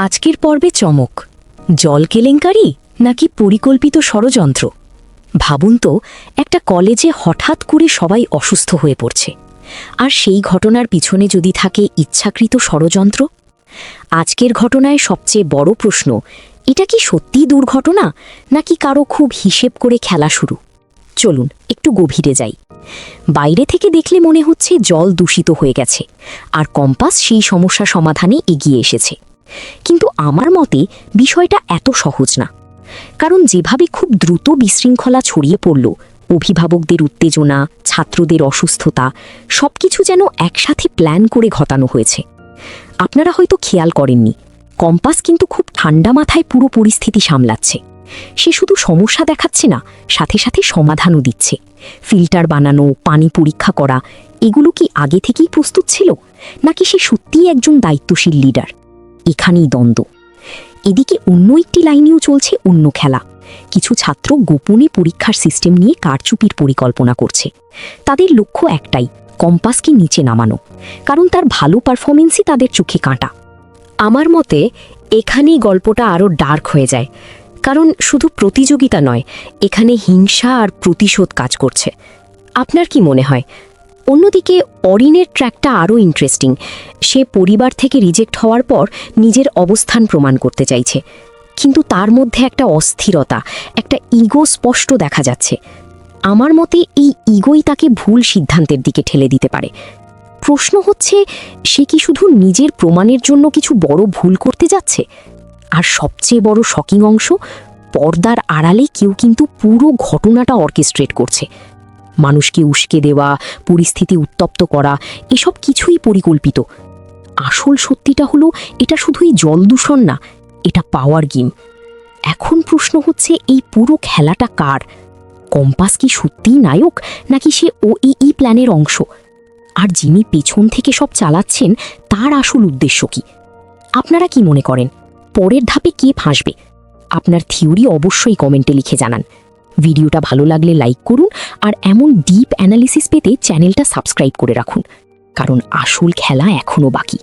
আজকের পর্বে চমক, জল কেলেঙ্কারি নাকি পরিকল্পিত ষড়যন্ত্র। ভাবুন তো, একটা কলেজে হঠাৎ করে সবাই অসুস্থ হয়ে পড়ছে, আর সেই ঘটনার পিছনে যদি থাকে ইচ্ছাকৃত ষড়যন্ত্র। আজকের ঘটনায় সবচেয়ে বড় প্রশ্ন, এটা কি সত্যিই দুর্ঘটনা নাকি কারো খুব হিসেব করে খেলা শুরু। চলুন একটু গভীরে যাই। বাইরে থেকে দেখলে মনে হচ্ছে জল দূষিত হয়ে গেছে, আর কম্পাস সেই সমস্যা সমাধানে এগিয়ে এসেছে। কিন্তু আমার মতে বিষয়টা এত সহজ না। কারণ যেভাবে খুব দ্রুত বিশৃঙ্খলা ছড়িয়ে পড়ল, অভিভাবকদের উত্তেজনা, ছাত্রদের অসুস্থতা, সবকিছু যেন একসাথে প্ল্যান করে ঘটানো হয়েছে। আপনারা হয়তো খেয়াল করেননি, কম্পাস কিন্তু খুব ঠান্ডা মাথায় পুরো পরিস্থিতি সামলাচ্ছে। সে শুধু সমস্যা দেখাচ্ছে না, সাথে সাথে সমাধানও দিচ্ছে। ফিল্টার বানানো, পানি পরীক্ষা করা, এগুলো কি আগে থেকেই প্রস্তুত ছিল, নাকি সে সত্যিই একজন দায়িত্বশীল লিডার? এখানেই দ্বন্দ্ব। এদিকে অন্য একটি লাইনেও চলছে অন্য খেলা। কিছু ছাত্র গোপনে পরীক্ষার সিস্টেম নিয়ে কারচুপির পরিকল্পনা করছে। তাদের লক্ষ্য একটাই, কম্পাসকে নিচে নামানো, কারণ তার ভালো পারফরমেন্সই তাদের চোখে কাঁটা। আমার মতে এখানেই গল্পটা আরও ডার্ক হয়ে যায়। কারণ শুধু প্রতিযোগিতা নয়, এখানে হিংসা আর প্রতিশোধ কাজ করছে। আপনার কি মনে হয়? অন্যদিকে অরিনের ট্র্যাকটা আরও ইন্টারেস্টিং। সে পরিবার থেকে রিজেক্ট হওয়ার পর নিজের অবস্থান প্রমাণ করতে চাইছে, কিন্তু তার মধ্যে একটা অস্থিরতা, একটা ইগো স্পষ্ট দেখা যাচ্ছে। আমার মতে এই ইগোই তাকে ভুল সিদ্ধান্তের দিকে ঠেলে দিতে পারে। প্রশ্ন হচ্ছে, সে কি শুধু নিজের প্রমাণের জন্য কিছু বড় ভুল করতে যাচ্ছে? আর সবচেয়ে বড় শকিং অংশ, পর্দার আড়ালে কেউ কিন্তু পুরো ঘটনাটা অর্কেস্ট্রেট করছে। মানুষকে উস্কে দেওয়া, পরিস্থিতি উত্তপ্ত করা, এসব কিছুই পরিকল্পিত। আসল সত্যিটা হলো, এটা শুধুই জল দূষণ না, এটা পাওয়ার গেম। এখন প্রশ্ন হচ্ছে, এই পুরো খেলাটা কার? কম্পাস কি সত্যিই নায়ক, নাকি সে ওই প্ল্যানের অংশ? আর যিনি পেছন থেকে সব চালাচ্ছেন, তার আসল উদ্দেশ্য কি? আপনারা কি মনে করেন, পরের ধাপে কে ফাঁসবে? আপনার থিওরি অবশ্যই কমেন্টে লিখে জানান। ভিডিওটা ভালো লাগলে লাইক করুন, আর এমন ডিপ অ্যানালিসিস পেতে চ্যানেলটা সাবস্ক্রাইব করে রাখুন, কারণ আসল খেলা এখনও বাকি।